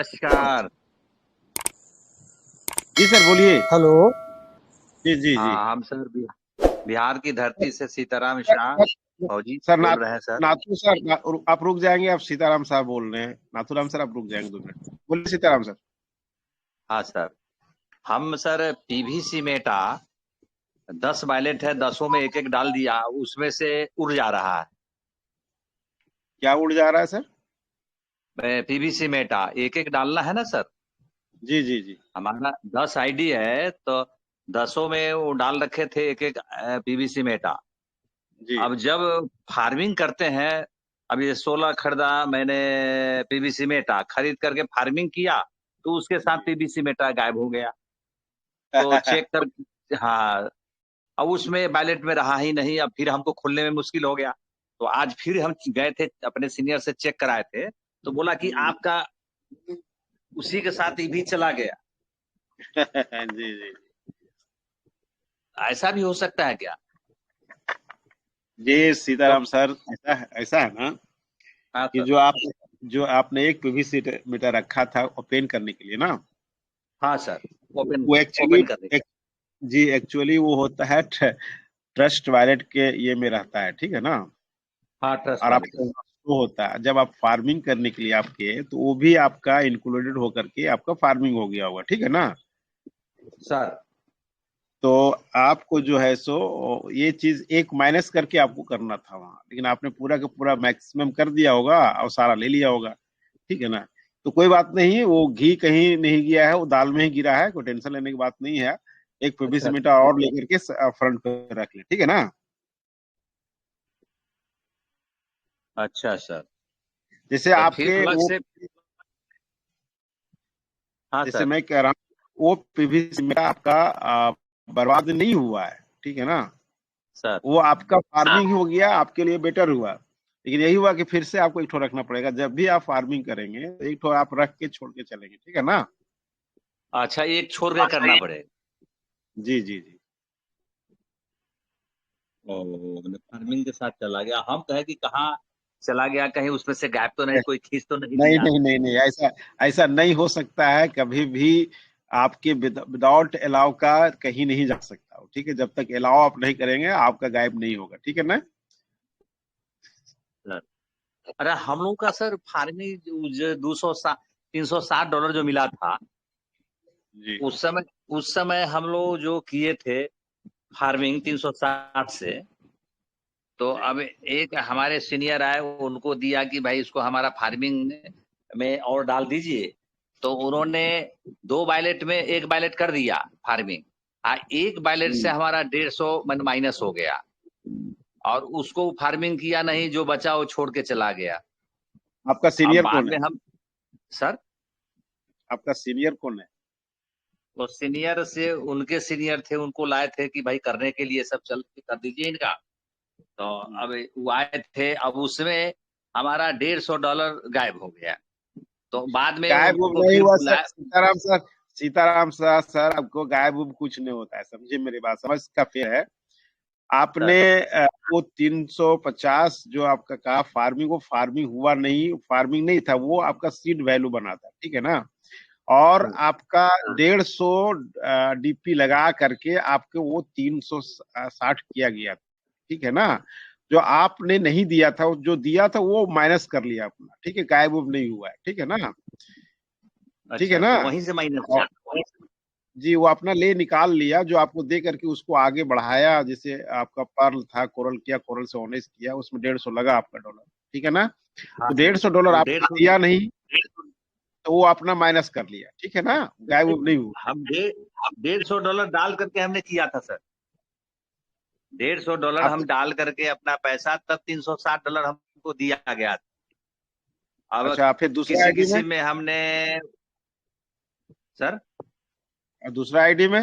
नमस्कार। जी सर बोलिए। हेलो। जी जी जी। हाँ, हम सर बिहार की धरती से सीताराम सर शाह सर फौजी सर बोल रहे हैं सर। नाथू सर आप रुक जाएंगे। आप सीताराम साहब बोल रहे हैं। नाथूराम सर आप रुक जाएंगे 2 मिनट। बोलिए सीताराम सर। हाँ सर, हम सर पीवीसी मेटा 10 वायलेट है, 10 में एक एक डाल दिया, उसमें से उड़ जा रहा क्या उड़ जा रहा है सर? है। पीवीसी मेटा एक एक डालना है ना सर। जी जी जी हमारा 10 आईडी है, तो 10 में वो डाल रखे थे एक एक पीवीसी मेटा। जी। अब जब फार्मिंग करते हैं, अब ये 16 खरीदा मैंने पीवीसी मेटा, खरीद करके फार्मिंग किया, तो उसके साथ पीवीसी मेटा गायब हो गया। तो चेक कर, हाँ, अब उसमें बैलेट में रहा ही नहीं। अब फिर हमको खोलने में मुश्किल हो गया। तो आज फिर हम गए थे अपने सीनियर से, चेक कराए थे, तो बोला कि आपका उसी के साथ ही भी चला गया। जी जी ऐसा भी हो सकता है क्या? जी तो सीताराम सर, ऐसा है ना हाँ कि सर। जो आपने एक पीवीसी मीटर रखा था ओपन करने के लिए ना, हाँ सर, ओपन वो एक्चुअली ओपन करने के। जी एक्चुअली वो होता है ट्रस्ट वॉलेट के ये में रहता है, ठीक है ना। हाँ, ट्रस्ट और वाले आपको शो होता है जब आप फार्मिंग करने के लिए आपके, तो वो भी आपका इंक्लूडेड होकर के आपका फार्मिंग हो गया होगा, ठीक है ना। सर। तो आपको जो है सो ये चीज एक माइनस करके आपको करना था वहां, लेकिन आपने पूरा का पूरा मैक्सिमम कर दिया होगा और सारा ले लिया होगा, ठीक है ना। तो कोई बात नहीं, वो घी कहीं नहीं गया है, वो दाल में ही गिरा है, कोई टेंशन लेने की बात नहीं है। एक पीवीसी अच्छा मीटर और लेकर के फ्रंट पे रख ले, ठीक है ना। अच्छा सर। जैसे तो फिर आपके प्लग वो, से। हाँ जैसे सर। मैं कह रहा हूँ वो पीवीसी मीटर आपका बर्बाद नहीं हुआ है, ठीक है ना। सर। वो आपका फार्मिंग हो गया, आपके लिए बेटर हुआ। लेकिन यही हुआ कि फिर से आपको एक ठो रखना पड़ेगा। जब भी आप फार्मिंग करेंगे तो एक ठो आप रख के छोड़ के चलेंगे, ठीक है ना। अच्छा, एक छोड़ के करना पड़ेगा। जी जी जी। मतलब फार्मिंग के साथ चला गया, हम कहे कि कहाँ चला गया, कहीं उसमें से गायब तो नहीं, कोई खींच तो नहीं नहीं लिया। नहीं नहीं नहीं, ऐसा ऐसा नहीं हो सकता है कभी भी। आपके विदाउट अलाउ का कहीं नहीं जा सकता हो, ठीक है। जब तक अलाउ आप नहीं करेंगे आपका गायब नहीं होगा, ठीक है ना। सर, अरे हम लोग का सर फार्मिंग जो 360 डॉलर जो मिला था, जी उस समय उस समय हम लोग जो किए थे फार्मिंग 360 से, तो जी अब एक हमारे सीनियर आए, उनको दिया कि भाई इसको हमारा फार्मिंग में और डाल दीजिए। तो उन्होंने 2 बैलेट में एक बैलेट कर दिया फार्मिंग, एक बैलेट से हमारा 150 मन माइनस हो गया, और उसको फार्मिंग किया नहीं, जो बचा वो छोड़ के चला गया। आपका अब सीनियर बाद कौन है? में हम सर, आपका सीनियर कौन है? तो सीनियर से उनके सीनियर थे, उनको लाए थे कि भाई करने के लिए सब चल कर दीजिए इनका। तो अब वो आए थे, अब उसमें हमारा 150 डॉलर गायब हो गया। तो बाद में गायब गुम उनको नहीं फिर हुआ सर, बुलाया। सीताराम सर। सीताराम सर, आपको गायब गुम कुछ नहीं होता है, समझिए मेरी बात, समझ का फेर है। आपने सर। वो 350 जो आपका कहा फार्मिंग, वो फार्मिंग हुआ नहीं, फार्मिंग नहीं था, वो आपका सीड वैल्यू बना था, ठीक है ना। और आपका 150 डीपी लगा करके आपके वो 360 किया गया, ठीक है ना। जो आपने नहीं दिया था, जो दिया था वो माइनस कर लिया अपना, ठीक है। गायब गुम नहीं हुआ है, ठीक है ना। ठीक है अच्छा, ना। तो वहीं से माइनस और जी वो अपना ले निकाल लिया, जो आपको दे करके उसको आगे बढ़ाया। जैसे आपका पर्ल था, कोरल किया, कोरल से ऑनेस्ट किया, उसमें 150 लगा आपका डॉलर, ठीक है ना। हाँ तो सर। 150 डॉलर वो आपने 150, दिया नहीं, तो वो अपना माइनस कर लिया, ठीक है ना। गायब गुम नहीं हुआ। हम 150 डॉलर डाल करके हमने किया था सर। 150 डॉलर आप हम डाल करके अपना पैसा, तब 360 डॉलर हमको दिया गया था। अब अच्छा, फिर दूसरा किसी आईडी में? किसी में हमने सर, दूसरा आईडी में?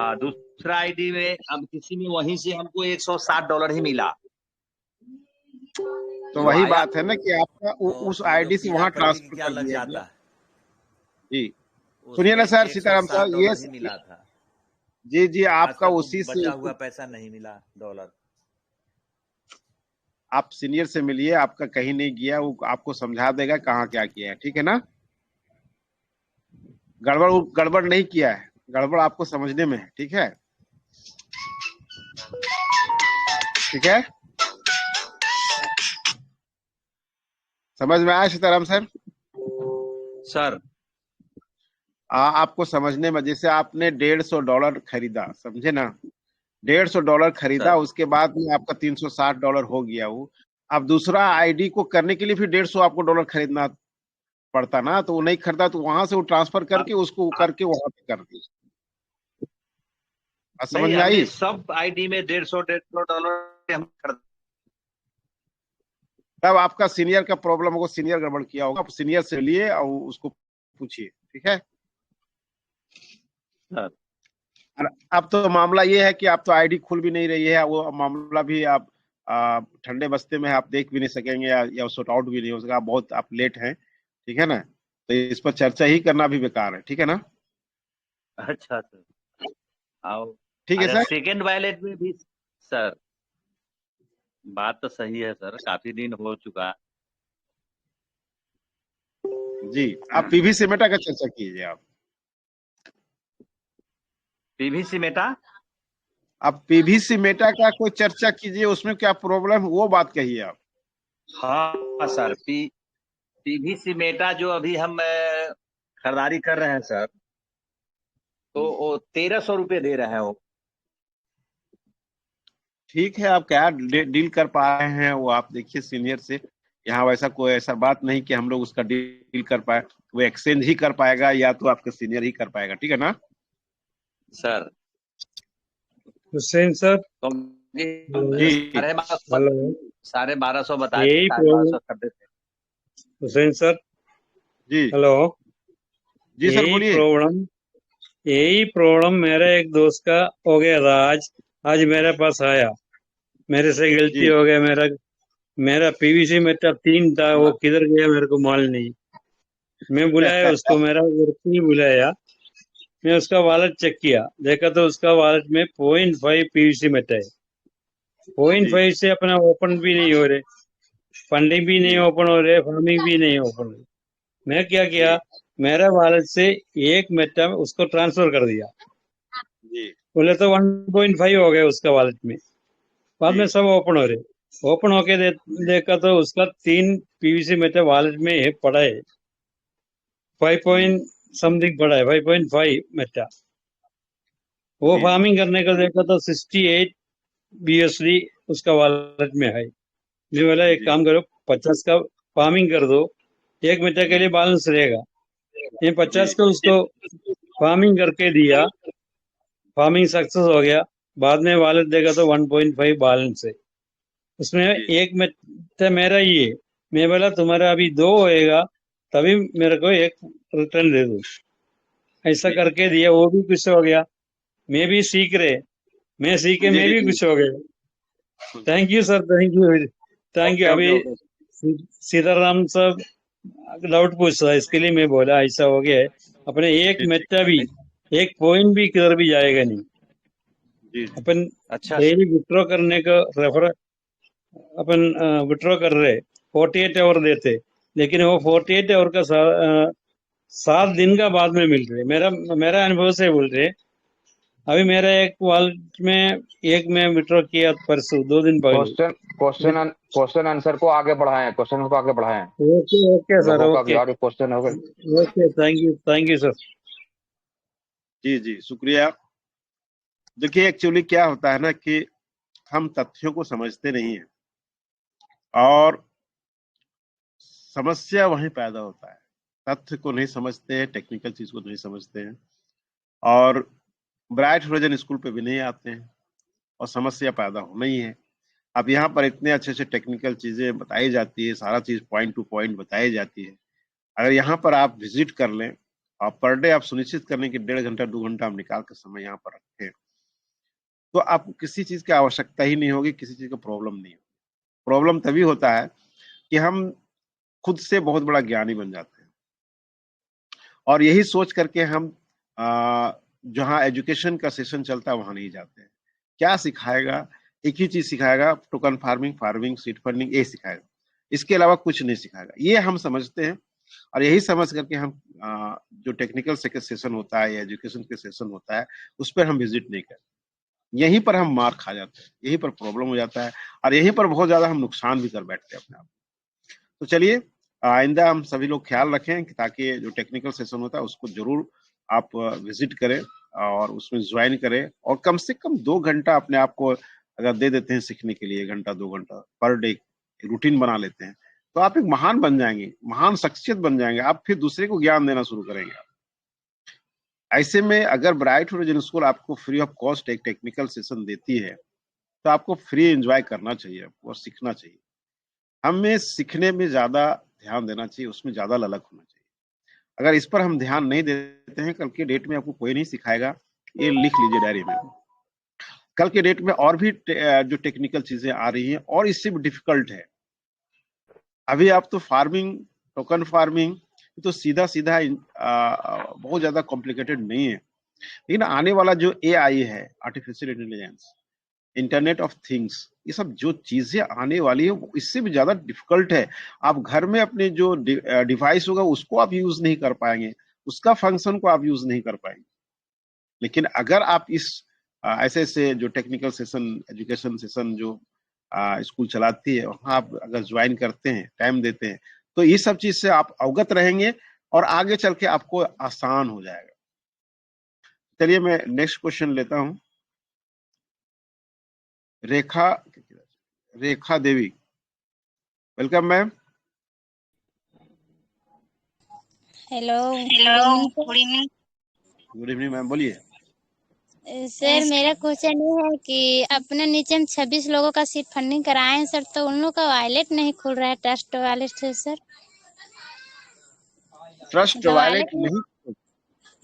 हाँ, दूसरा आईडी में अब किसी में वहीं से हमको 160 डॉलर ही मिला, तो जो वही आया। बात है ना कि आपका तो उस ये जो आईडी से पीला वहां पट्टी की ट्रांसफर क्या कर लग दिया गया। जाता है? जी सुनिए उसमें ना सर, एक सौ सीताराम सात सर, ये डॉलर ही मिला था। जी जी आज आपका तक उसी से बचा हुआ पैसा नहीं मिला डॉलर। आप सीनियर से मिलिए, आपका कहीं नहीं गया, वो आपको समझा देगा कहाँ क्या किया है, ठीक है ना। गड़बड़ गड़बड़ नहीं किया है, गड़बड़ आपको समझने में है। ठीक है, ठीक है, समझ में आया सीताराम सर? सर आपको समझने में, जैसे आपने $150 खरीदा, समझे ना, $150 खरीदा, सर उसके बाद में आपका $360 हो गया वो। अब दूसरा आईडी को करने के लिए फिर 150 आपको डॉलर खरीदना पड़ता ना, तो वो नहीं खरीदा तो वहां से वो ट्रांसफर करके अब उसको अब करके वहां पे कर दी। समझ नहीं, में हमने आई? सब आईडी में 150 हम खरीद। तब आपका सीनियर का प्रॉब्लम होगा, सीनियर गड़बड़ किया होगा, आप सीनियर से लिए और उसको पूछिए। ठीक है, सर और अब तो मामला ये है कि आप तो आईडी खुल भी नहीं रही है, वो मामला भी आप ठंडे बस्ते में आप देख भी नहीं सकेंगे, या सॉर्ट आउट भी नहीं हो सका, आप लेट हैं। ठीक है ना, तो इस पर चर्चा ही करना भी बेकार है। ठीक है ना? अच्छा सर, आओ। ठीक है अच्छा, सर। सेकेंड वायलेट में भी सर, बात तो सही है सर, काफी दिन हो चुका। जी, आप पीवीसी मेटा का चर्चा कीजिए आप। PVC Meta. आप पीवीसी मेटा का कोई चर्चा कीजिए, उसमें क्या प्रॉब्लम है वो बात कहिए आप। हाँ सर, पीवीसी मेटा जो अभी हम खरीदारी कर रहे हैं सर, तो वो 1300 रुपये दे रहे हैं वो। ठीक है, आप क्या डील कर पा रहे हैं वो आप देखिए सीनियर से। यहाँ वैसा कोई ऐसा बात नहीं कि हम लोग उसका डील कर पाए, वो एक्सचेंज ही कर पाएगा या तो आपका सीनियर ही कर पाएगा। ठीक है ना? Sir Hussain sir. तो जी, हेलो। 1250 बताए थे, यही 1250 प्रॉब्लम कर देते। हुसैन सर। जी, हेलो। जी सर यही बोलिए। प्रॉब्लम यही प्रॉब्लम मेरे एक दोस्त का हो गया था। आज आज मेरे पास आया, मेरे से गलती जी, हो गया। मेरा मेरा पीवीसी मीटर 3 था, वो किधर गया मेरे को मालूम नहीं। मैं बुलाया उसको, मेरा वर्क बुलाया। मैं उसका वॉलेट चेक किया, देखा तो उसका वॉलेट में 0.5 पीवीसी मीटर है। जी, 0.5 से अपना ओपन भी नहीं हो रहे, फंडिंग भी नहीं जी, ओपन हो रहे, फार्मिंग भी नहीं ओपन हो रही। मैं क्या जी, किया, मेरा वॉलेट से एक मेटा उसको ट्रांसफर कर दिया। जी, बोले तो 1.5 हो गया उसका वॉलेट में। बाद में जी, सब ओपन हो रहे। ओपन होके देखा तो उसका 3 पीवीसी मेटा वॉलेट में है, पड़ा है 5 पॉइंट समथिंग, पड़ा है 5.5 मेटा। वो जी, जी, फार्मिंग करने का देखा तो 68 बीएसडी उसका वॉलेट में है। मैं बोला एक जी, काम करो, 50 का फार्मिंग कर दो, 1 मीटर के लिए बैलेंस रहेगा। ये 50 जी, का उसको फार्मिंग करके दिया, फार्मिंग सक्सेस हो गया। बाद में वॉलेट देखा तो 1.5 बैलेंस है उसमें। जी, एक में तो मेरा ही है। मैं बोला तुम्हारा अभी 2 होएगा तभी मेरे को एक रिटर्न दे दो। ऐसा जी, करके दिया, वो भी खुश हो गया। मैं भी सीख रहे, मैं सीखे, जी, मैं भी जी, खुश हो गया। Thank you sir, thank you, thank you. Okay, अभी ओके, ओके। सीताराम साहब डाउट पूछ रहा है, इसके लिए मैं बोला ऐसा हो गया है। अपने एक ठीक, ठीक, मेटा भी, एक पॉइंट भी किधर भी जाएगा नहीं। जी, जी, अपन अच्छा डेली विड्रॉ करने का रेफर, अपन विड्रॉ कर रहे 48 आवर देते, लेकिन वो 48 आवर का 7 दिन का बाद में मिल रहे। मेरा मेरा अनुभव से बोल रहे। अभी मेरा एक वॉलेट में एक मैं विड्रॉ किया परसों, 2 दिन पहले। क्वेश्चन क्वेश्चन आंसर को आगे बढ़ाएं, क्वेश्चन को आगे बढ़ाएं। ओके ओके सर, लोगों का भी ओके और क्वेश्चन हो गए। Okay, thank you sir. जी, जी, शुक्रिया। देखिए एक्चुअली क्या होता है ना कि हम तथ्यों को समझते नहीं है और समस्या वहीं पैदा होता है। तथ्य को नहीं समझते हैं, टेक्निकल चीज को नहीं समझते हैं और ब्राइट होराइजन स्कूल पे भी नहीं आते हैं और समस्या पैदा होना ही है। अब यहाँ पर इतने अच्छे अच्छे टेक्निकल चीजें बताई जाती है, सारा चीज पॉइंट टू पॉइंट बताई जाती है। अगर यहाँ पर आप विजिट कर लें और पर डे आप सुनिश्चित कर लें कि 1.5 घंटा 2 घंटा आप निकाल कर समय यहाँ पर रखें, तो आपको किसी चीज की आवश्यकता ही नहीं होगी, किसी चीज का प्रॉब्लम नहीं होगी। प्रॉब्लम तभी होता है कि हम खुद से बहुत बड़ा ज्ञानी बन जाते हैं और यही सोच करके हम जहाँ एजुकेशन का सेशन चलता है वहां नहीं जाते हैं। क्या सिखाएगा? एक ही चीज सिखाएगा, token farming, farming, seed funding, ये सिखाएगा। इसके अलावा कुछ नहीं सिखाएगा, ये हम समझते हैं। और यही समझ करके हम जो टेक्निकल सेशन होता है या एजुकेशन के सेशन होता है उस पर हम विजिट नहीं करते। यहीं पर हम मार खा जाते हैं, यहीं पर प्रॉब्लम हो जाता है और यहीं पर बहुत ज्यादा हम नुकसान भी कर बैठते हैं अपने आप। तो चलिए आइंदा हम सभी लोग ख्याल रखें कि ताकि जो टेक्निकल सेशन होता है उसको जरूर आप विजिट करें और उसमें ज्वाइन करें और कम से कम 2 घंटा अपने आप को अगर दे देते हैं सीखने के लिए, 1 घंटा 2 घंटा पर डे रूटीन बना लेते हैं तो आप एक महान बन जाएंगे, महान शख्सियत बन जाएंगे। आप फिर दूसरे को ज्ञान देना शुरू करेंगे। ऐसे में अगर ब्राइट होराइजन स्कूल आपको फ्री ऑफ कॉस्ट एक टेक्निकल सेशन देती है तो आपको फ्री एंजॉय करना चाहिए और सीखना चाहिए। हमें सीखने में ज्यादा ध्यान देना चाहिए, उसमें ज्यादा ललक होना चाहिए। अगर इस पर हम ध्यान नहीं देते हैं, कल के डेट में आपको कोई नहीं सिखाएगा। ये लिख लीजिए डायरी में। कल के डेट में और भी जो टेक्निकल चीजें आ रही हैं और इससे भी डिफिकल्ट है। अभी आप तो फार्मिंग, टोकन फार्मिंग तो सीधा सीधा बहुत ज्यादा कॉम्प्लिकेटेड नहीं है, लेकिन आने वाला जो AI है, artificial intelligence, internet of things, ये सब जो चीजें आने वाली है वो इससे भी ज्यादा डिफिकल्ट है। आप घर में अपने जो डिवाइस होगा उसको आप यूज नहीं कर पाएंगे, उसका फंक्शन को आप यूज नहीं कर पाएंगे। लेकिन अगर आप इस ऐसे ऐसे जो टेक्निकल सेशन, एजुकेशन सेशन जो स्कूल चलाती है वहाँ आप अगर ज्वाइन करते हैं, टाइम देते हैं, तो ये सब चीज से आप अवगत रहेंगे और आगे चल के आपको आसान हो जाएगा। चलिए मैं नेक्स्ट क्वेश्चन लेता हूं। Rekha Devi, welcome ma'am. Hello, good evening ma'am, बोलिए। सर मेरा क्वेश्चन ये है कि अपने नीचे हम 26 लोगों का सीट फंडिंग कराए हैं सर, तो उन लोगों का वॉलेट नहीं खुल रहा है ट्रस्ट वॉलेट से सर। ट्रस्ट वॉलेट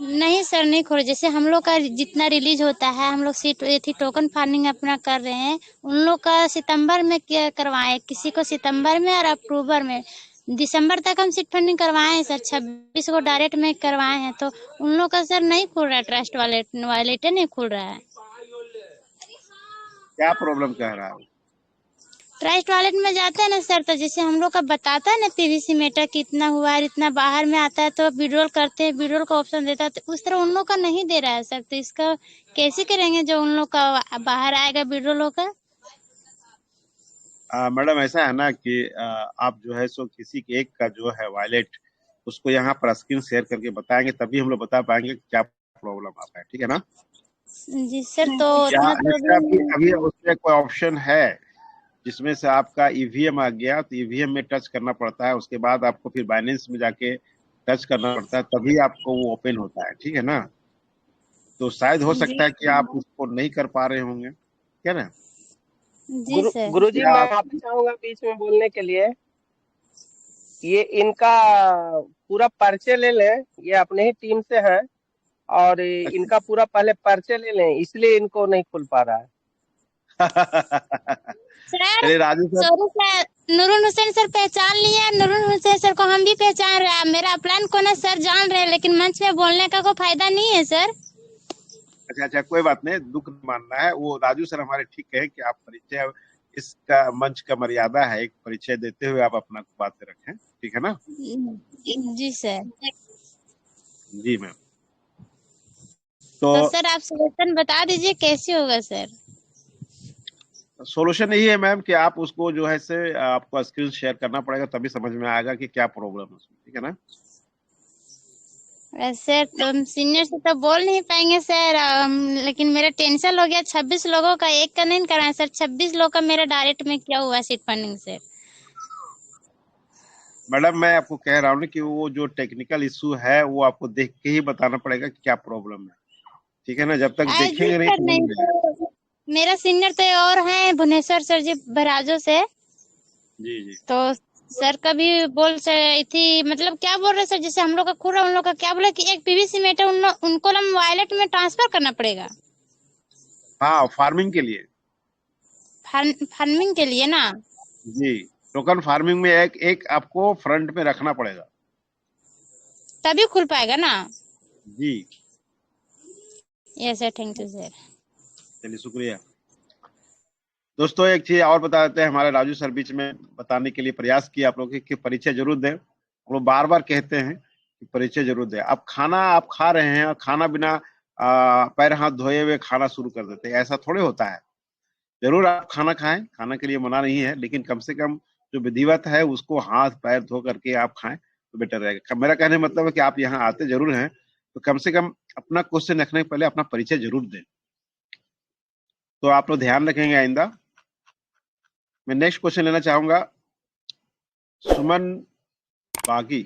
नहीं सर, नहीं खोल। जैसे हम लोग का जितना रिलीज होता है, हम लोग सीट थी टोकन फार्मिंग अपना कर रहे हैं, उन लोग का सितंबर में क्या करवाए, किसी को सितंबर में और अक्टूबर में, दिसंबर तक हम सीट फंडिंग करवाए हैं सर। 26 को डायरेक्ट में करवाए हैं, तो उन लोग का सर नहीं खुल रहा है ट्रस्ट वॉलेट, वॉलेट नहीं खुल रहा है। क्या प्रॉब्लम कह रहा है? ट्रस्ट वॉलेट में जाते हैं ना सर, तो जैसे हम लोग का बताता है ना पीवीसी मेटा कितना हुआ है, इतना बाहर में आता है तो विड्रॉल करते हैं, विड्रॉल का ऑप्शन देता है, तो उस तरह उन लोग का नहीं दे रहा है सर। तो इसका कैसे करेंगे जो उन लोग का बाहर आएगा विड्रॉल होगा? मैडम ऐसा है ना कि आप जो है सो किसी के एक का जो है वॉलेट उसको यहाँ पर स्क्रीन शेयर करके बताएंगे, तभी हम लोग बता पाएंगे क्या प्रॉब्लम आता है। ठीक है ना जी सर। तो अभी उसमें कोई ऑप्शन है जिसमें से आपका EVM आ गया, तो EVM में टच करना पड़ता है, उसके बाद आपको फिर बाइनेंस में जाके टच करना पड़ता है, तभी आपको वो ओपन होता है। ठीक है ना, तो शायद हो सकता है कि आप उसको नहीं कर पा रहे होंगे, क्या ना? गुरुजी मैं माफी चाहूंगा बीच में बोलने के लिए। ये इनका पूरा परिचय ले लें, ये अपने ही टीम से हैं और इनका पूरा पहले परिचय ले लें, इसलिए इनको नहीं खुल पा रहा है। Sir Raju sir, Nurul Hussain sir पहचान लिया। नूरुल हुसैन सर को हम भी पहचान रहे हैं, मेरा प्लान को ना सर जान रहे हैं, लेकिन मंच में बोलने का कोई फायदा नहीं है सर। अच्छा, कोई बात नहीं, दुख मानना है। वो राजू सर हमारे ठीक है कि आप परिचय, इसका मंच का मर्यादा है, एक परिचय देते हुए आप अपना बात रखें। ठीक है ना? जी सर। जी मैम। तो सर आप सोल्यूशन बता दीजिए कैसे होगा सर? सोल्यूशन यही है मैम कि आप उसको जो है से आपको स्क्रीन शेयर करना पड़ेगा, तभी समझ में आएगा कि क्या प्रॉब्लम है उसमें। ठीक है ना? सर तो हम सीनियर से तो बोल नहीं पाएंगे सर, लेकिन मेरा टेंशन हो गया। 26 लोगों का एक का नहीं कराया सर, 26 लोगों का मेरा डायरेक्ट में क्या हुआ सीट फंडिंग से? मैडम मैं आपको कह रहा हूँ कि वो जो टेक्निकल इशू है वो आपको देख के ही बताना पड़ेगा कि क्या प्रॉब्लम है। ठीक है ना? जब तक देखेंगे नहीं तो मेरा सीनियर तो और है भुवनेश्वर सर जी बराजो से। जी जी। तो सर का भी बोल थी, मतलब क्या बोल रहे सर, जैसे हम लोग का खुल रहा, उन लोग का क्या बोला कि एक पीवीसी मेटा उनको हम वॉलेट में ट्रांसफर करना पड़ेगा। हाँ, फार्मिंग के लिए, फार्मिंग के लिए ना जी। टोकन फार्मिंग में एक आपको फ्रंट में रखना पड़ेगा, तभी खुल पाएगा ना? जी। Yes sir, thank you sir. चलिए शुक्रिया। दोस्तों एक चीज और बता देते हैं, हमारे राजू सर बीच में बताने के लिए प्रयास किया आप लोग कि परिचय जरूर दें। हम लोग बार बार कहते हैं कि परिचय जरूर दें। अब खाना आप खा रहे हैं और खाना बिना पैर हाथ धोए हुए खाना शुरू कर देते हैं, ऐसा थोड़े होता है। जरूर आप खाना खाएं, खाना के लिए मना नहीं है, लेकिन कम से कम जो विधिवत है उसको हाथ पैर धो करके आप खाएं तो बेटर रहेगा। मेरा कहने का मतलब है कि आप यहाँ आते जरूर हैं तो कम से कम अपना क्वेश्चन रखने के पहले अपना परिचय जरूर दें, तो आप लोग ध्यान रखेंगे आइंदा। मैं नेक्स्ट क्वेश्चन लेना चाहूंगा सुमन बागी।